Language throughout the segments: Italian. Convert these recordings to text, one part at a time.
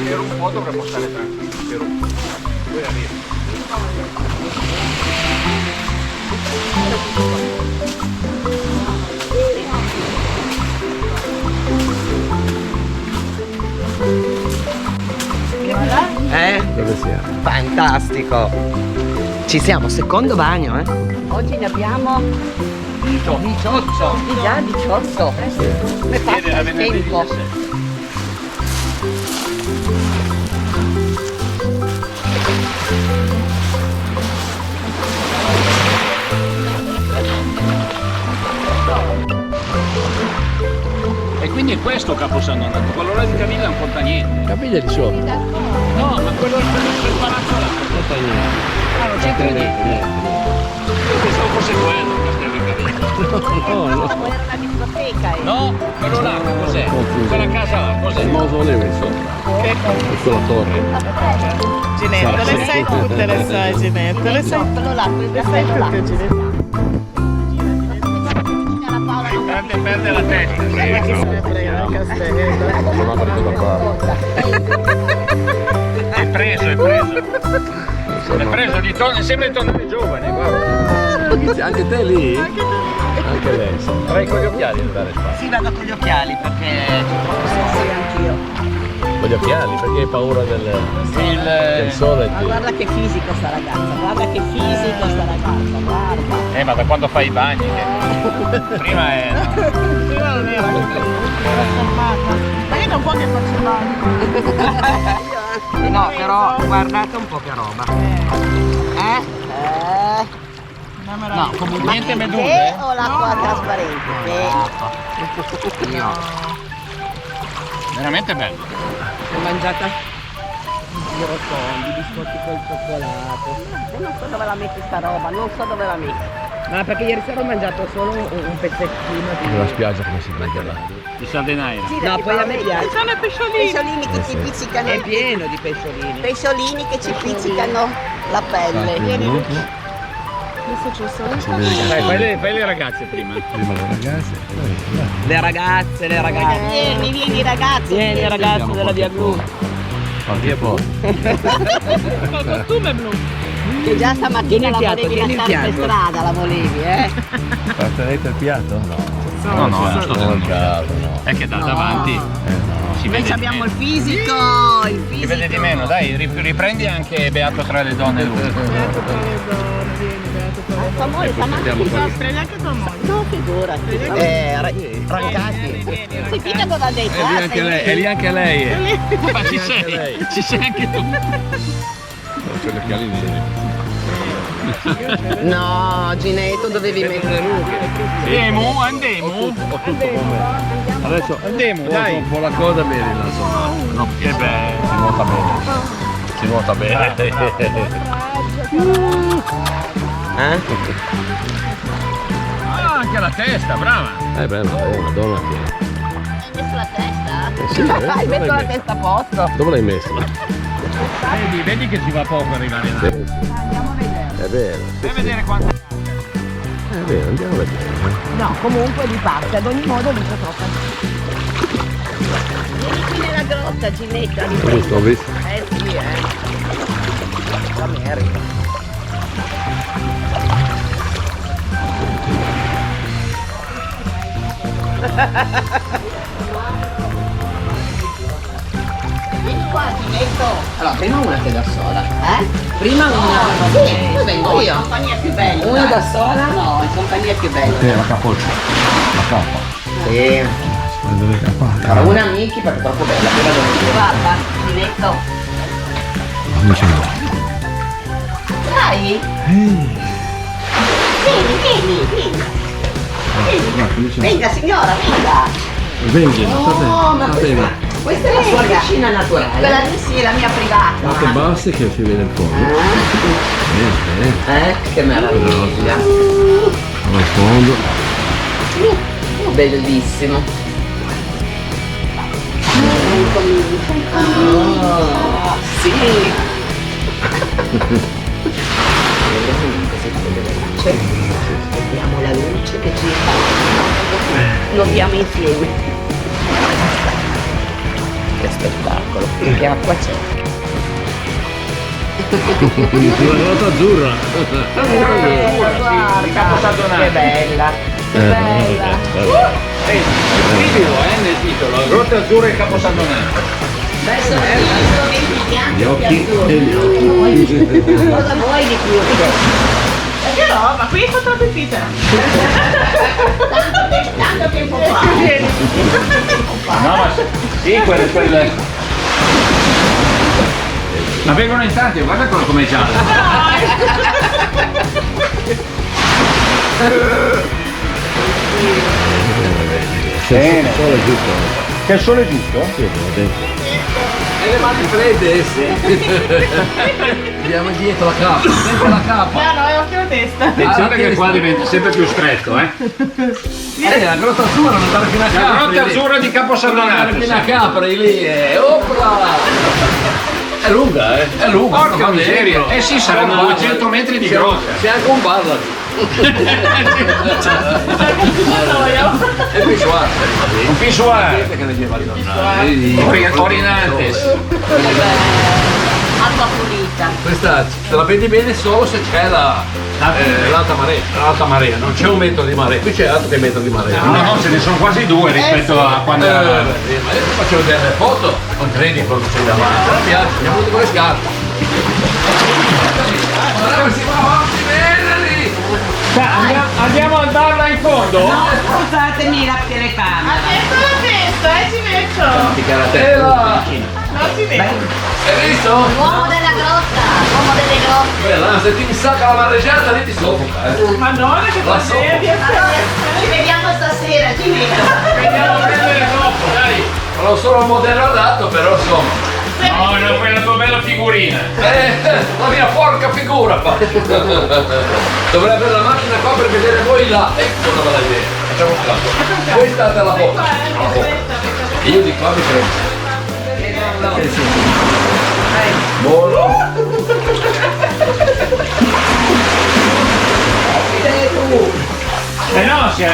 per un po' dovremmo stare tranquilli, per un po'. Poi arriva. Dove siamo? Fantastico! Ci siamo, secondo bagno, eh? Oggi ne abbiamo 18. Già 18. Come passa il tempo? E quindi è questo Capo San Donato, quello là di Camilla non conta niente. Capite di sopra? No, ma quello del palazzo là. Non fa niente. Ah, non c'entra niente. Io pensavo fosse quello, Castello di Camilla. No, no. Era una discoteca. No, quello là, cos'è? Quella casa là, Il cos'è? mausoleo in sopra. Che E quella torre. Ginetto, le sai tutte, le sai Ginetto, le sai Quello là, quel le sai castello là. tutte Ginetto. Perde la testa. Chi se ne frega del castello. Non ha partito da parte. È preso, è preso. È preso, sembra di tornare giovane, guarda. Anche te lì? Anche lei. Vai con gli occhiali a dare spazio. Sì, vado con gli occhiali perché Sì, anch'io. Con gli occhiali, perché hai paura del sole? Ma guarda che fisico sta ragazza, guarda che fisico sta ragazza, guarda. Ma da quando fai i bagni? Prima è. Prima non era così, era fermata. Ma io da un po' che faccio il bagno. no, però guardate un po' che roba. Una No, meraviglia. comunque Niente Te meduse? o l'acqua trasparente? Te. no. Veramente bello. Ho mangiata girotondi, biscotti col cioccolato. Io non so dove la metti sta roba, non so dove la metti. Ma perché ieri sera ho mangiato solo un pezzettino Nella spiaggia come si chiama là? Di Sardenaira. No, poi a me piace. Ci sono i pesciolini. Pesciolini che ci pizzicano. È pieno di pesciolini. Pesciolini che ci pizzicano la pelle. Adesso ci sono. Dai, fai le ragazze prima. Prima le ragazze. Le ragazze. Vieni ragazzi. Vieni ragazze della via blu. Qualche po'. Col costume blu. Che già stamattina la volevi tieni il lasciare per fianco. strada, la volevi, Trattenete il piatto? No. No, non il caso, no. È che da davanti si vede Invece di abbiamo il meno. fisico, il Si fisico. vede di meno, dai, riprendi anche Beato tra le donne lui. Beato tra le donne, vieni, beato tra le Tua moglie sta donne. male. No, prendi anche tua moglie. No, figurati. Rancati. Si fica cosa ha detto? È lì anche lei, è lì anche lei. Ma ci sei, lei. ci sei anche tu. Non c'è gli occhiali di No, Ginetto dovevi mettere Andiamo, andiamo. Adesso Andiamo, dai. dai. Un po' la coda bene là, insomma. No, Che bello. si nuota bene. Si nuota bene. Ah, anche la testa, brava. Bello, è una donna che... Hai messo la testa? Sì, Hai messo la messo? testa a posto. Dove l'hai messa? Vedi che ci va poco arrivare là. Andiamo a vedere. È vero. Vai a vedere quanto. È vero, andiamo a vedere. No, comunque di parte, ad ogni modo lì c'è troppa gente. Vieni qui nella grotta, Ginetta, Ho visto, ho visto. sì, La merita. Vieni qua, Ginetto. Allora, prima una che da sola. Prima una. Sì, poi vengo io. Compagnia più bella. Una da sola? No, in compagnia più bella. La capoccia. La capa. Sì. Dove capa? Allora, una Mickey perché è troppo bella. Prima devo Guarda, Ginetto. Dice no. Dai. Vieni, vieni, vieni. Venga signora, venga. Vengi, No, ma questa è la sua piscina naturale. Quella lì sì, è la mia privata. Fate basse che si vede il fondo. Che meraviglia. Al fondo. Bellissimo. Sì. Vediamo la luce che ci fa. Lo abbiamo insieme. Che spettacolo, che acqua c'è. La grotta azzurra. Guarda, che bella, che bella. Scrivilo nel titolo, Grotte Azzurre e Capo San Donato. Adesso vedi Gli occhi e gli occhi. cosa vuoi di più? Che roba, qui fa troppo pizza. Tanto tempo fa. No, ma sì, quelle. Ma vengono in tanti, guarda come è giallo. Bene. Che il sole è giusto? Sì, e le mani fredde, sì. Andiamo dietro la capa, sempre la capa. No, è occhio a testa. Attenzione che qua diventa sempre più stretto, eh. La grotta azzurra non andare fino a La Capri. Grotta Azzurra di Capo San Non andare Donato. fino a Capri lì, opla! È lunga, è lunga. Porca va miseria. dentro. Eh sì, saranno 200 metri di grotta. C'è anche un bar lì. E pisciare. Un pissoir. Che ne diceva di Orinantes. Acqua pulita. Questa te la vedi bene solo se c'è l'alta marea. L'alta marea, Non c'è un metro di marea, qui c'è altro che metro di marea. No, ce ne sono quasi due rispetto a quando Ma eravamo. io ti faccio vedere le foto, non credi quello che c'è davanti. Mi piace, andiamo tutti con le scarpe. Guarda come si va avanti bene lì! Andiamo a andarla in fondo? Scusatemi la telecamera. Adesso la testa, ci metto. Piccare la testa. Non si vede. Hai visto? L'uomo della grotta, l'uomo delle grotte. Bella, se ti insacca la mareggiata lì ti soffoca. Madonna, che La tragedia. Ci vediamo stasera, ci vedo. Andiamo a prendere dopo, dai. Non sono il modello adatto, però insomma. No, no, quella tua bella figurina. La mia porca figura fa. Dovrei avere la macchina qua per vedere voi là. Ecco una bella idea. Facciamo un caso. Questa è la foto. Io di qua mi prendo. Buono. Eh no, si è.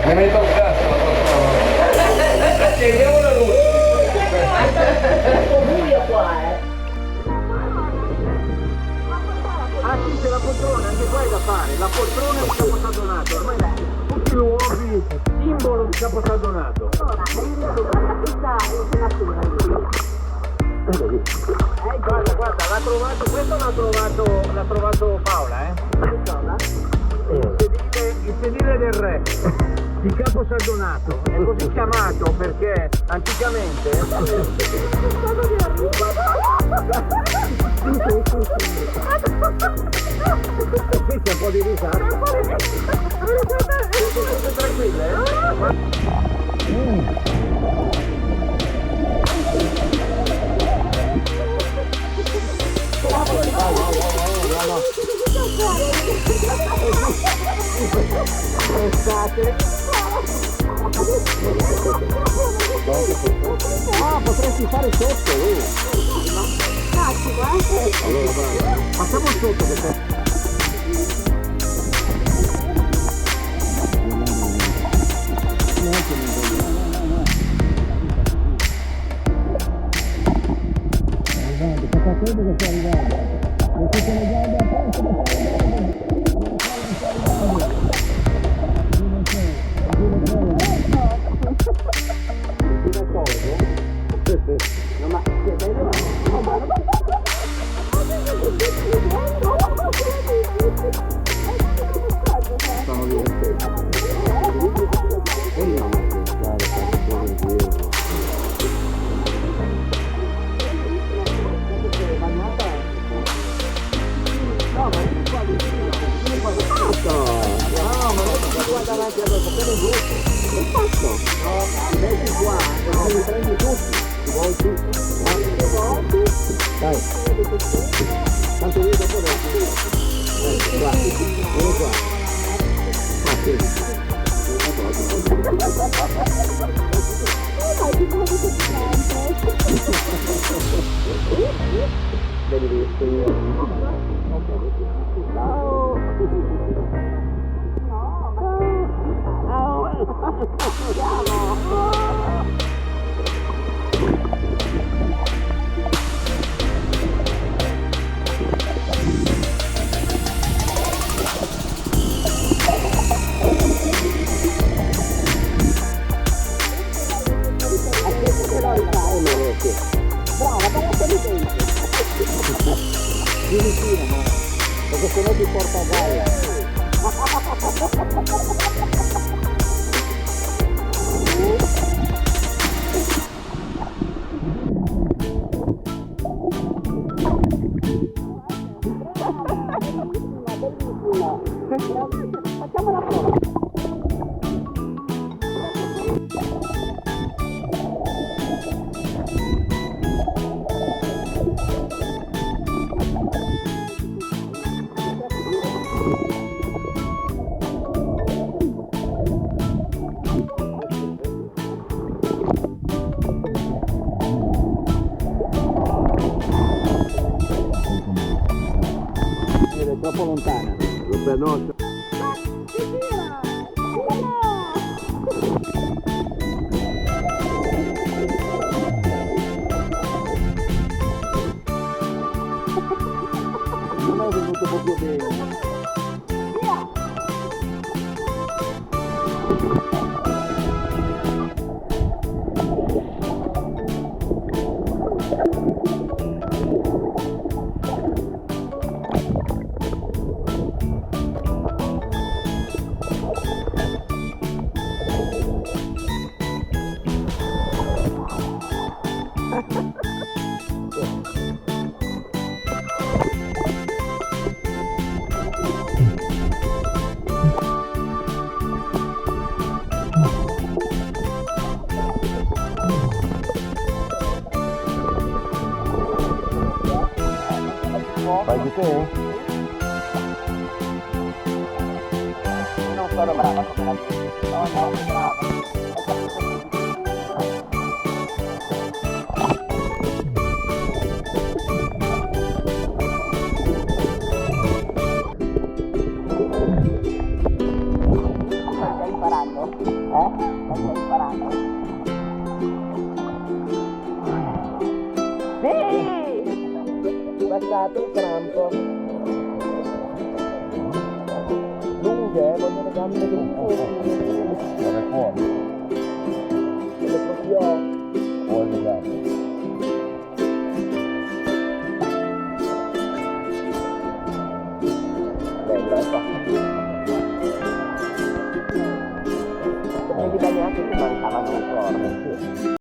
Mi metto il cazzo. Accendiamo la luce. Buio qua, Ah sì, c'è la poltrona, anche qua è da fare, la poltrona di Capo San Donato, ormai tutti i luoghi simbolo di Capo San Donato. Guarda, l'ha trovato, questo l'ha trovato Paola, il sedile del re di Capo San Donato, è così chiamato perché anticamente qui c'è un po' di risata. Siete tranquille? Ah, potresti fare sotto, facciamo sotto che dopo, che non brutto. Non posso. No, metti qua, e li prendi tutti. Ti vuoi tutti? Dai. Tanto io dopo qua, vieni qua. Ah, sì. Perché se no ti porta a galla. Facciamo la prova. È troppo lontana. Per noi. Non è venuto proprio bene. Fai di te? Non sono brava come la vita. No, brava. Stai imparando? Stai imparando? Sì! Guardate il crampo. Lunghe, voglio le gambe lunghe. Non è fuori. Le proprio fuori le gambe. Bella, non ti bagnati, ti mancavano ancora.